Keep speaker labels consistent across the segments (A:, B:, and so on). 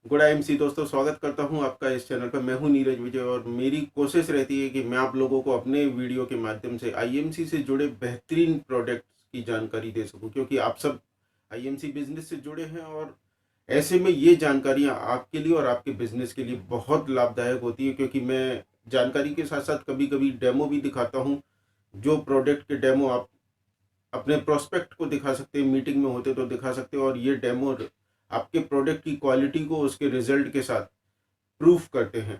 A: Good IMC दोस्तों, स्वागत करता हूं आपका इस चैनल पर। मैं हूं नीरज विजय और मेरी कोशिश रहती है कि मैं आप लोगों को अपने वीडियो के माध्यम से आईएमसी से जुड़े बेहतरीन प्रोडक्ट्स की जानकारी दे सकूं, क्योंकि आप सब आईएमसी बिजनेस से जुड़े हैं और ऐसे में ये जानकारियां आपके लिए और आपके बिजनेस के लिए बहुत लाभदायक होती है। क्योंकि मैं जानकारी के साथ साथ कभी कभी डेमो भी दिखाता हूँ। जो प्रोडक्ट के डेमो आप अपने प्रोस्पेक्ट को दिखा सकते हैं, मीटिंग में होते तो दिखा सकते हो, और ये डेमो आपके प्रोडक्ट की क्वालिटी को उसके रिजल्ट के साथ प्रूफ करते हैं।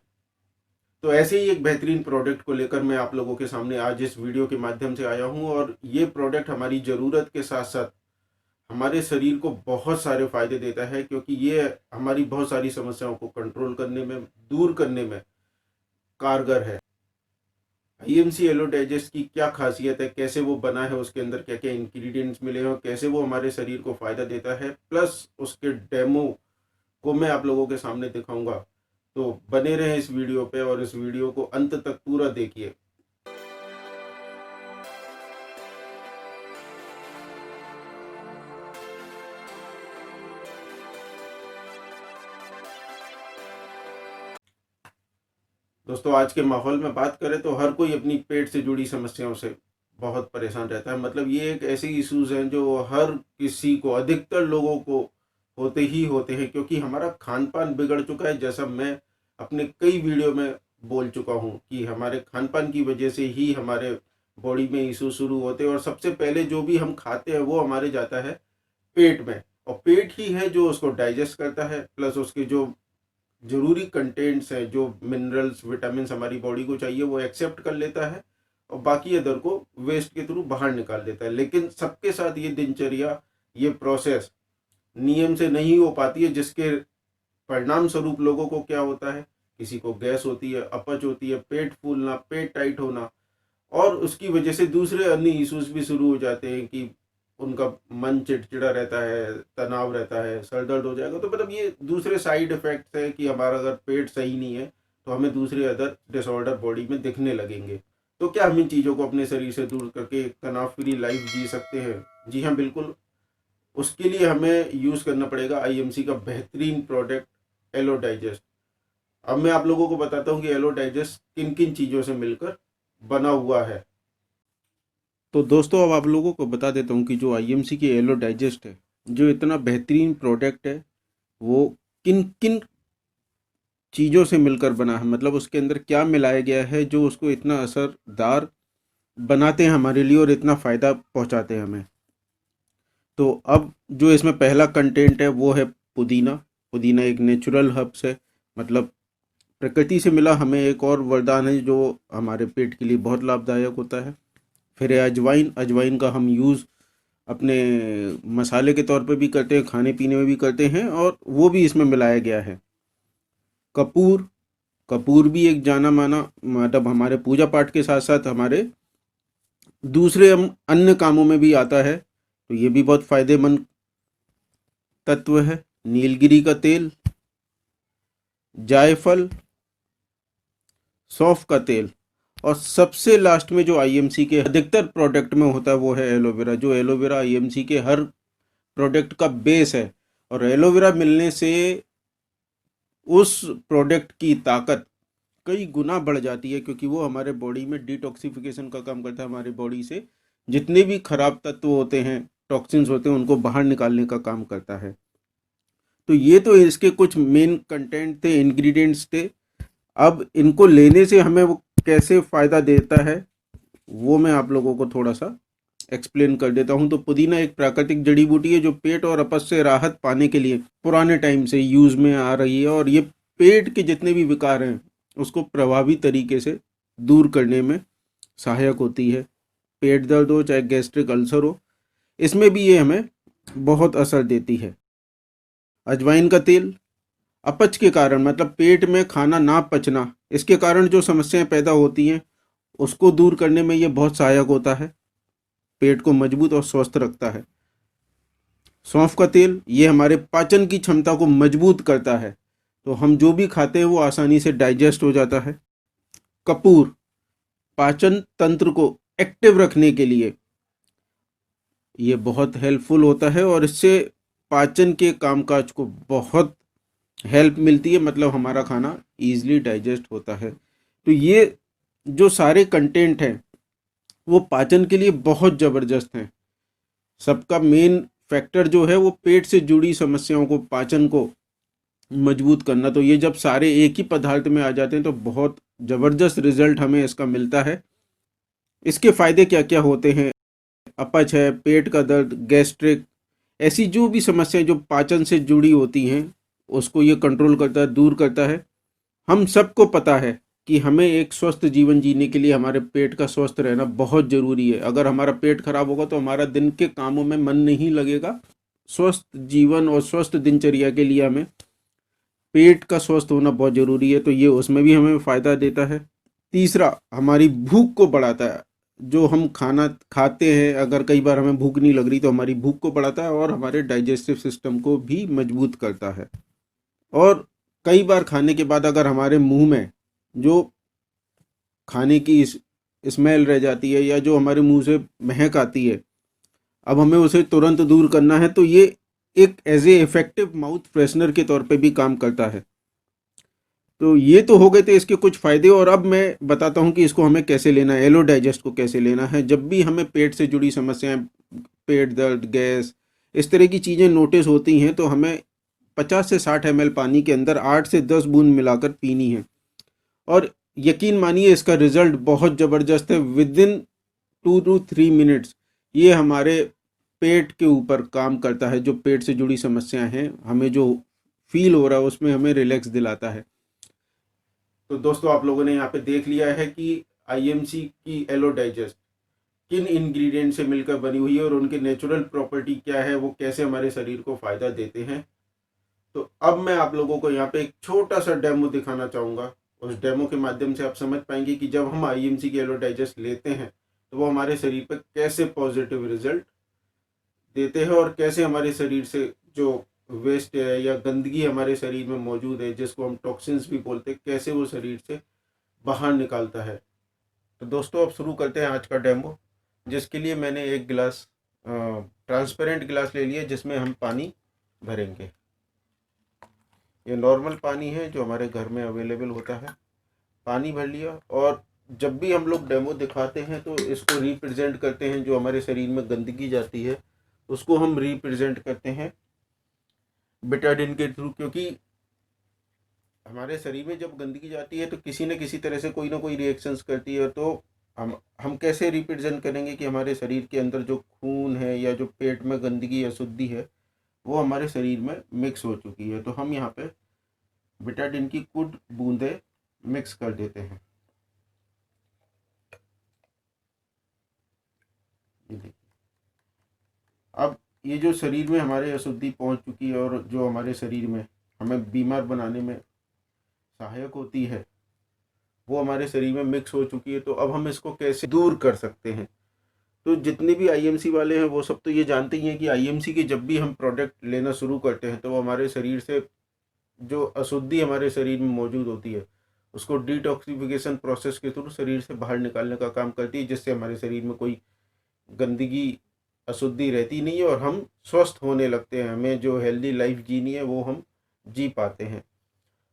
A: तो ऐसे ही एक बेहतरीन प्रोडक्ट को लेकर मैं आप लोगों के सामने आज इस वीडियो के माध्यम से आया हूं, और ये प्रोडक्ट हमारी ज़रूरत के साथ साथ हमारे शरीर को बहुत सारे फायदे देता है, क्योंकि ये हमारी बहुत सारी समस्याओं को कंट्रोल करने में, दूर करने में कारगर है। आईएमसी एलो डाइजेस्ट की क्या खासियत है, कैसे वो बना है, उसके अंदर क्या क्या इंग्रेडिएंट्स मिले हैं, कैसे वो हमारे शरीर को फायदा देता है, प्लस उसके डेमो को मैं आप लोगों के सामने दिखाऊंगा। तो बने रहें इस वीडियो पे और इस वीडियो को अंत तक पूरा देखिए। दोस्तों, आज के माहौल में बात करें तो हर कोई अपनी पेट से जुड़ी समस्याओं से बहुत परेशान रहता है। मतलब ये एक ऐसे इश्यूज हैं जो हर किसी को, अधिकतर लोगों को होते ही होते हैं, क्योंकि हमारा खान पान बिगड़ चुका है। जैसा मैं अपने कई वीडियो में बोल चुका हूँ कि हमारे खान पान की वजह से ही हमारे बॉडी में इशू शुरू होते हैं, और सबसे पहले जो भी हम खाते हैं वो हमारे जाता है पेट में, और पेट ही है जो उसको डाइजेस्ट करता है, प्लस उसके जो जरूरी कंटेंट्स हैं, जो मिनरल्स विटामिन हमारी बॉडी को चाहिए, वो एक्सेप्ट कर लेता है और बाकी अदर को वेस्ट के थ्रू बाहर निकाल देता है। लेकिन सबके साथ ये दिनचर्या, ये प्रोसेस नियम से नहीं हो पाती है, जिसके परिणाम स्वरूप लोगों को क्या होता है, किसी को गैस होती है, अपच होती है, पेट फूलना, पेट टाइट होना, और उसकी वजह से दूसरे अन्य इश्यूज भी शुरू हो जाते हैं कि उनका मन चिड़चिड़ा रहता है, तनाव रहता है, सर दर्द हो जाएगा। तो मतलब ये दूसरे साइड इफेक्ट्स है कि हमारा अगर पेट सही नहीं है तो हमें दूसरे अदर डिसऑर्डर बॉडी में दिखने लगेंगे। तो क्या हम इन चीज़ों को अपने शरीर से दूर करके एक तनाव फ्री लाइफ जी सकते हैं? जी हाँ, बिल्कुल। उसके लिए हमें यूज़ करना पड़ेगा आईएमसी का बेहतरीन प्रोडक्ट एलो डाइजेस्ट। अब मैं आप लोगों को बताता हूँ कि एलो डाइजेस्ट किन किन चीज़ों से मिलकर बना हुआ है। तो दोस्तों, अब आप लोगों को बता देता हूँ कि जो आईएमसी की एलो डाइजेस्ट है, जो इतना बेहतरीन प्रोडक्ट है, वो किन किन चीज़ों से मिलकर बना है। मतलब उसके अंदर क्या मिलाया गया है जो उसको इतना असरदार बनाते हैं हमारे लिए और इतना फ़ायदा पहुँचाते हैं हमें। तो अब जो इसमें पहला कंटेंट है वो है पुदीना। पुदीना एक नेचुरल हर्ब्स है, मतलब प्रकृति से मिला हमें एक और वरदान है जो हमारे पेट के लिए बहुत लाभदायक होता है। फिर है अजवाइन। अजवाइन का हम यूज़ अपने मसाले के तौर पे भी करते हैं, खाने पीने में भी करते हैं, और वो भी इसमें मिलाया गया है। कपूर। कपूर भी एक जाना माना, मतलब हमारे पूजा पाठ के साथ साथ हमारे दूसरे अन्य कामों में भी आता है, तो ये भी बहुत फायदेमंद तत्व है। नीलगिरी का तेल, जायफल, सौंफ का तेल, और सबसे लास्ट में जो आईएमसी के अधिकतर प्रोडक्ट में होता है वो है एलोवेरा। जो एलोवेरा आईएमसी के हर प्रोडक्ट का बेस है, और एलोवेरा मिलने से उस प्रोडक्ट की ताकत कई गुना बढ़ जाती है, क्योंकि वो हमारे बॉडी में डिटॉक्सिफिकेशन का काम करता है। हमारी बॉडी से जितने भी खराब तत्व होते हैं, टॉक्सिन्स होते हैं, उनको बाहर निकालने का काम करता है। तो ये तो इसके कुछ मेन कंटेंट थे, इंग्रेडिएंट्स थे। अब इनको लेने से हमें वो कैसे फ़ायदा देता है वो मैं आप लोगों को थोड़ा सा एक्सप्लेन कर देता हूँ। तो पुदीना एक प्राकृतिक जड़ी बूटी है जो पेट और अपच से राहत पाने के लिए पुराने टाइम से यूज़ में आ रही है, और ये पेट के जितने भी विकार हैं उसको प्रभावी तरीके से दूर करने में सहायक होती है। पेट दर्द हो चाहे गैस्ट्रिक अल्सर हो, इसमें भी ये हमें बहुत असर देती है। अजवाइन का तेल अपच के कारण, मतलब पेट में खाना ना पचना, इसके कारण जो समस्याएं पैदा होती हैं उसको दूर करने में ये बहुत सहायक होता है। पेट को मजबूत और स्वस्थ रखता है। सौंफ का तेल, ये हमारे पाचन की क्षमता को मजबूत करता है, तो हम जो भी खाते हैं वो आसानी से डाइजेस्ट हो जाता है। कपूर पाचन तंत्र को एक्टिव रखने के लिए ये बहुत हेल्पफुल होता है, और इससे पाचन के कामकाज को बहुत हेल्प मिलती है, मतलब हमारा खाना ईजिली डाइजेस्ट होता है। तो ये जो सारे कंटेंट हैं वो पाचन के लिए बहुत ज़बरदस्त हैं। सबका मेन फैक्टर जो है वो पेट से जुड़ी समस्याओं को, पाचन को मजबूत करना। तो ये जब सारे एक ही पदार्थ में आ जाते हैं तो बहुत ज़बरदस्त रिजल्ट हमें इसका मिलता है। इसके फायदे क्या क्या होते हैं? अपच है, पेट का दर्द, गैस्ट्रिक, ऐसी जो भी समस्याएं जो पाचन से जुड़ी होती हैं उसको ये कंट्रोल करता है, दूर करता है। हम सबको पता है कि हमें एक स्वस्थ जीवन जीने के लिए हमारे पेट का स्वस्थ रहना बहुत ज़रूरी है। अगर हमारा पेट खराब होगा तो हमारा दिन के कामों में मन नहीं लगेगा। स्वस्थ जीवन और स्वस्थ दिनचर्या के लिए हमें पेट का स्वस्थ होना बहुत ज़रूरी है, तो ये उसमें भी हमें फ़ायदा देता है। तीसरा, हमारी भूख को बढ़ाता है। जो हम खाना खाते हैं, अगर कई बार हमें भूख नहीं लग रही तो हमारी भूख को बढ़ाता है और हमारे डाइजेस्टिव सिस्टम को भी मजबूत करता है। और कई बार खाने के बाद अगर हमारे मुंह में जो खाने की स्मेल रह जाती है या जो हमारे मुंह से महक आती है, अब हमें उसे तुरंत दूर करना है, तो ये एक as a effective mouth freshener के तौर पे भी काम करता है। तो ये तो हो गए थे इसके कुछ फ़ायदे, और अब मैं बताता हूँ कि इसको हमें कैसे लेना है, एलो डाइजेस्ट को कैसे लेना है। जब भी हमें पेट से जुड़ी समस्याएं, पेट दर्द, गैस, इस तरह की चीज़ें नोटिस होती हैं तो हमें 50 से 60 ml पानी के अंदर 8 से 10 बूंद मिलाकर पीनी है। और यकीन मानिए इसका रिज़ल्ट बहुत ज़बरदस्त है। विद इन 2 to 3 मिनट्स ये हमारे पेट के ऊपर काम करता है। जो पेट से जुड़ी समस्याएं हैं, हमें जो फील हो रहा है उसमें हमें रिलैक्स दिलाता है। तो दोस्तों, आप लोगों ने यहाँ पे देख लिया है कि आईएमसी की एलो डाइजेस्ट किन इंग्रेडिएंट से मिलकर बनी हुई है और उनके नेचुरल प्रॉपर्टी क्या है, वो कैसे हमारे शरीर को फ़ायदा देते हैं। तो अब मैं आप लोगों को यहाँ पे एक छोटा सा डेमो दिखाना चाहूँगा। उस डेमो के माध्यम से आप समझ पाएंगे कि जब हम आईएमसी की एलो डाइजेस्ट लेते हैं तो वो हमारे शरीर पर कैसे पॉजिटिव रिजल्ट देते हैं और कैसे हमारे शरीर से जो वेस्ट है या गंदगी हमारे शरीर में मौजूद है, जिसको हम टॉक्सिन्स भी बोलते हैं, कैसे वो शरीर से बाहर निकालता है। तो दोस्तों, अब शुरू करते हैं आज का डेमो, जिसके लिए मैंने एक गिलास ट्रांसपेरेंट गिलास ले लिया जिसमें हम पानी भरेंगे। ये नॉर्मल पानी है जो हमारे घर में अवेलेबल होता है। पानी भर लिया, और जब भी हम लोग डेमो दिखाते हैं तो इसको रिप्रेजेंट करते हैं, जो हमारे शरीर में गंदगी जाती है उसको हम रिप्रेजेंट करते हैं बेटाडिन के थ्रू। क्योंकि हमारे शरीर में जब गंदगी जाती है तो किसी न किसी तरह से कोई ना कोई रिएक्शंस करती है। तो हम कैसे रिप्रेजेंट करेंगे कि हमारे शरीर के अंदर जो खून है या जो पेट में गंदगी अशुद्धि है वो हमारे शरीर में मिक्स हो चुकी है। तो हम यहाँ पे बेटाडिन की कुछ बूंदें मिक्स कर देते हैं। ये देखिए, अब ये जो शरीर में हमारे अशुद्धि पहुंच चुकी है और जो हमारे शरीर में हमें बीमार बनाने में सहायक होती है वो हमारे शरीर में मिक्स हो चुकी है। तो अब हम इसको कैसे दूर कर सकते हैं? तो जितने भी आईएमसी वाले हैं वो सब तो ये जानते ही हैं कि आईएमसी के जब भी हम प्रोडक्ट लेना शुरू करते हैं तो वो हमारे शरीर से जो अशुद्धि हमारे शरीर में मौजूद होती है उसको डिटॉक्सिफिकेशन प्रोसेस के थ्रू शरीर से बाहर निकालने का काम करती है, जिससे हमारे शरीर में कोई गंदगी अशुद्धि रहती नहीं है और हम स्वस्थ होने लगते हैं। हमें जो हेल्दी लाइफ जीनी है वो हम जी पाते हैं।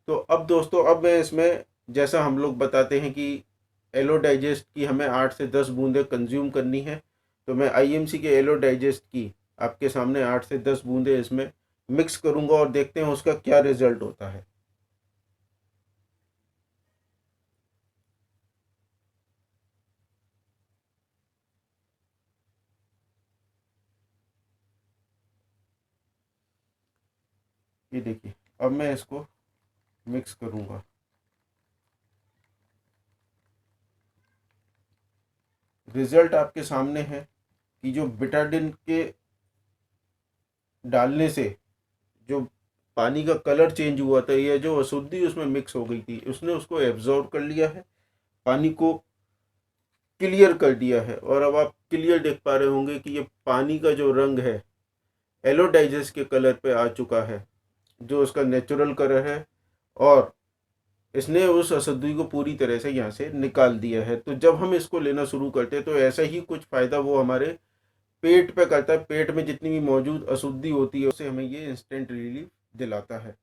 A: तो अब दोस्तों, अब मैं इसमें, जैसा हम लोग बताते हैं कि एलो डाइजेस्ट की हमें 8 से 10 बूंदें कंज्यूम करनी है, तो मैं आईएमसी के एलो डाइजेस्ट की आपके सामने 8 से 10 बूंदें इसमें मिक्स करूंगा और देखते हैं उसका क्या रिजल्ट होता है। ये देखिए, अब मैं इसको मिक्स करूंगा। रिजल्ट आपके सामने है कि जो बिटाडिन के डालने से जो पानी का कलर चेंज हुआ था या जो अशुद्धि उसमें मिक्स हो गई थी उसने उसको एब्जॉर्ब कर लिया है, पानी को क्लियर कर दिया है। और अब आप क्लियर देख पा रहे होंगे कि ये पानी का जो रंग है एलो डाइजेस्ट के कलर पे आ चुका है, जो उसका नेचुरल कलर है, और इसने उस अशुद्धि को पूरी तरह से यहाँ से निकाल दिया है। तो जब हम इसको लेना शुरू करते हैं तो ऐसा ही कुछ फ़ायदा वो हमारे पेट पे करता है। पेट में जितनी भी मौजूद अशुद्धि होती है उससे हमें ये इंस्टेंट रिलीफ दिलाता है।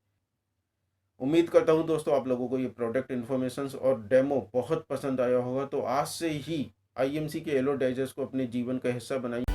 A: उम्मीद करता हूँ दोस्तों आप लोगों को ये प्रोडक्ट इन्फॉर्मेशंस और डेमो बहुत पसंद आया होगा। तो आज से ही आईएमसी के एलो डाइजेस्ट को अपने जीवन का हिस्सा बनाइए।